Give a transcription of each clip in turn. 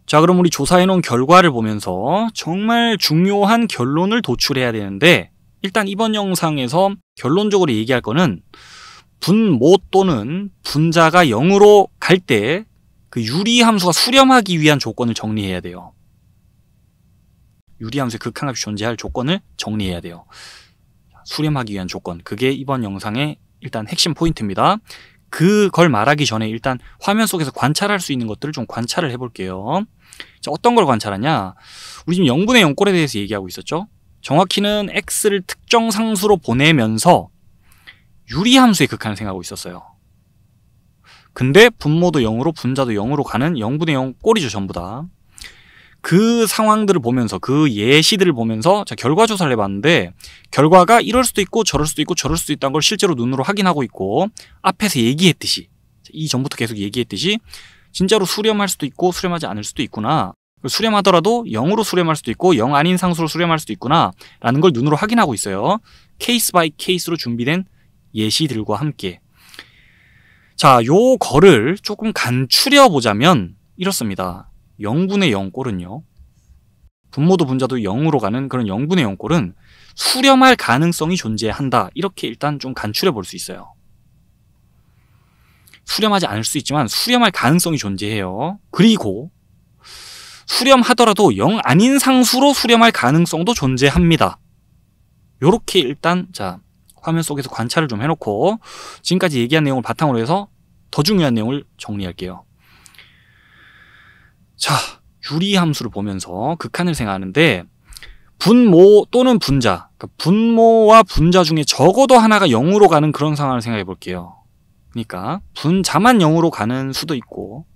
자, 그럼 우리 조사해놓은 결과를 보면서 정말 중요한 결론을 도출해야 되는데, 일단 이번 영상에서 결론적으로 얘기할 거는 분모 또는 분자가 0으로 갈 때 그 유리함수가 수렴하기 위한 조건을 정리해야 돼요. 유리함수의 극한값이 존재할 조건을 정리해야 돼요. 수렴하기 위한 조건, 그게 이번 영상의 일단 핵심 포인트입니다. 그걸 말하기 전에 일단 화면 속에서 관찰할 수 있는 것들을 좀 관찰을 해볼게요. 자, 어떤 걸 관찰하냐? 우리 지금 0분의 0꼴에 대해서 얘기하고 있었죠. 정확히는 x를 특정 상수로 보내면서 유리함수의 극한을 생각하고 있었어요. 근데 분모도 0으로 분자도 0으로 가는 0분의 0 꼴이죠, 전부 다. 그 상황들을 보면서, 그 예시들을 보면서 자, 결과 조사를 해봤는데 결과가 이럴 수도 있고 저럴 수도 있고 저럴 수도 있다는 걸 실제로 눈으로 확인하고 있고, 앞에서 얘기했듯이, 이전부터 계속 얘기했듯이 진짜로 수렴할 수도 있고 수렴하지 않을 수도 있구나, 수렴하더라도 0으로 수렴할 수도 있고 0 아닌 상수로 수렴할 수도 있구나 라는 걸 눈으로 확인하고 있어요. 케이스 바이 케이스로 준비된 예시들과 함께. 자, 요 거를 조금 간추려 보자면 이렇습니다. 0분의 0 꼴은요, 분모도 분자도 0으로 가는 그런 0분의 0 꼴은 수렴할 가능성이 존재한다, 이렇게 일단 좀 간추려 볼 수 있어요. 수렴하지 않을 수 있지만 수렴할 가능성이 존재해요. 그리고 수렴하더라도 0 아닌 상수로 수렴할 가능성도 존재합니다. 요렇게 일단 자, 화면 속에서 관찰을 좀 해놓고 지금까지 얘기한 내용을 바탕으로 해서 더 중요한 내용을 정리할게요. 자, 유리함수를 보면서 극한을 생각하는데 분모 또는 분자, 그러니까 분모와 분자 중에 적어도 하나가 0으로 가는 그런 상황을 생각해 볼게요. 그러니까 분자만 0으로 가는 수도 있고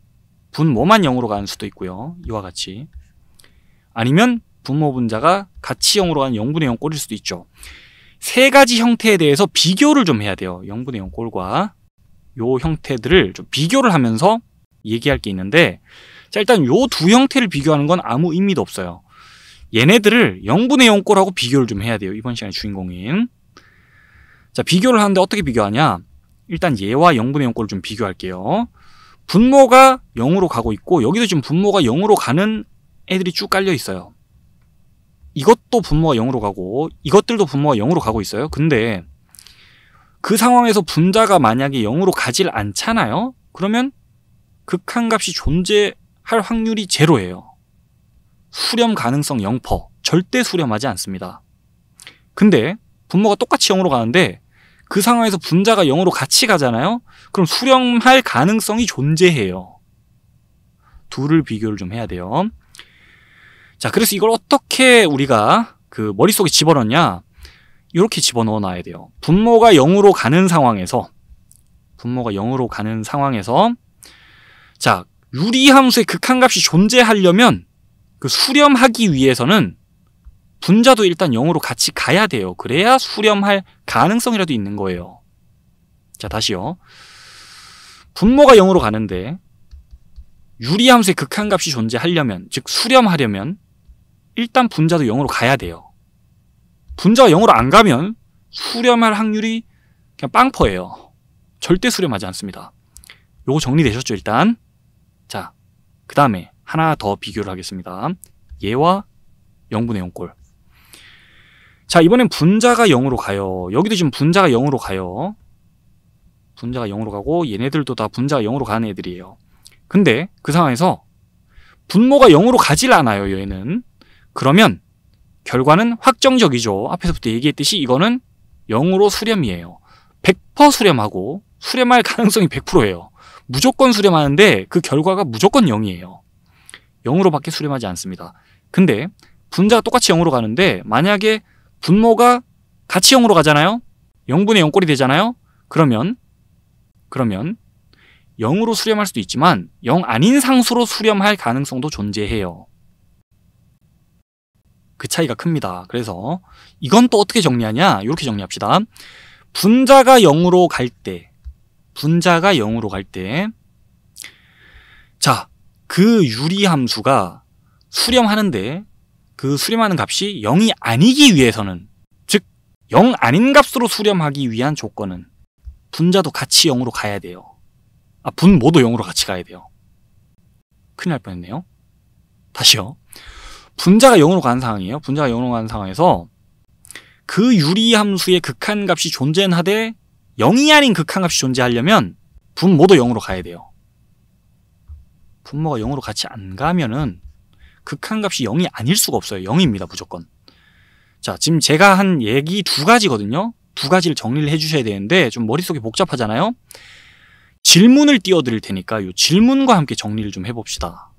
분모만 0으로 가는 수도 있고요. 이와 같이. 아니면 분모 분자가 같이 0으로 가는 0분의 0 꼴일 수도 있죠. 세 가지 형태에 대해서 비교를 좀 해야 돼요. 0분의 0 꼴과 요 형태들을 좀 비교를 하면서 얘기할 게 있는데, 자, 일단 요 두 형태를 비교하는 건 아무 의미도 없어요. 얘네들을 0분의 0 꼴하고 비교를 좀 해야 돼요. 이번 시간의 주인공인. 자, 비교를 하는데 어떻게 비교하냐? 일단 얘와 0분의 0 꼴을 좀 비교할게요. 분모가 0으로 가고 있고 여기도 지금 분모가 0으로 가는 애들이 쭉 깔려 있어요. 이것도 분모가 0으로 가고 이것들도 분모가 0으로 가고 있어요. 근데 그 상황에서 분자가 만약에 0으로 가질 않잖아요. 그러면 극한값이 존재할 확률이 제로예요. 수렴 가능성 0%, 절대 수렴하지 않습니다. 근데 분모가 똑같이 0으로 가는데 그 상황에서 분자가 0으로 같이 가잖아요. 그럼 수렴할 가능성이 존재해요. 둘을 비교를 좀 해야 돼요. 자, 그래서 이걸 어떻게 우리가 그 머릿속에 집어넣냐? 이렇게 집어넣어 놔야 돼요. 분모가 0으로 가는 상황에서 자, 유리함수의 극한값이 존재하려면 그 수렴하기 위해서는 분자도 일단 0으로 같이 가야 돼요. 그래야 수렴할 가능성이라도 있는 거예요. 자, 다시요. 분모가 0으로 가는데 유리함수의 극한값이 존재하려면, 즉 수렴하려면 일단 분자도 0으로 가야 돼요. 분자가 0으로 안 가면 수렴할 확률이 그냥 빵퍼예요. 절대 수렴하지 않습니다. 요거 정리되셨죠, 일단? 자, 그 다음에 하나 더 비교를 하겠습니다. 얘와 0분의 0 꼴. 자, 이번엔 분자가 0으로 가요. 여기도 지금 분자가 0으로 가요. 분자가 0으로 가고 얘네들도 다 분자가 0으로 가는 애들이에요. 근데 그 상황에서 분모가 0으로 가질 않아요, 얘는. 그러면 결과는 확정적이죠. 앞에서부터 얘기했듯이 이거는 0으로 수렴이에요. 100% 수렴하고 수렴할 가능성이 100%예요. 무조건 수렴하는데 그 결과가 무조건 0이에요. 0으로 밖에 수렴하지 않습니다. 근데 분자가 똑같이 0으로 가는데 만약에 분모가 같이 0으로 가잖아요. 0분의 0 꼴이 되잖아요. 그러면 0으로 수렴할 수도 있지만 0 아닌 상수로 수렴할 가능성도 존재해요. 그 차이가 큽니다. 그래서 이건 또 어떻게 정리하냐? 이렇게 정리합시다. 분자가 0으로 갈 때, 자, 그 유리함수가 수렴하는데 그 수렴하는 값이 0이 아니기 위해서는, 즉 0 아닌 값으로 수렴하기 위한 조건은 분자도 같이 0으로 가야 돼요. 분모도 0으로 같이 가야 돼요. 큰일 날 뻔했네요. 다시요. 분자가 0으로 가는 상황이에요. 분자가 0으로 가는 상황에서 그 유리함수의 극한값이 존재하되 0이 아닌 극한값이 존재하려면 분모도 0으로 가야 돼요. 분모가 0으로 같이 안 가면은 극한값이 0이 아닐 수가 없어요. 0입니다. 무조건. 자, 지금 제가 한 얘기 두 가지거든요. 두 가지를 정리를 해주셔야 되는데 좀 머릿속이 복잡하잖아요. 질문을 띄워드릴 테니까 이 질문과 함께 정리를 좀 해봅시다.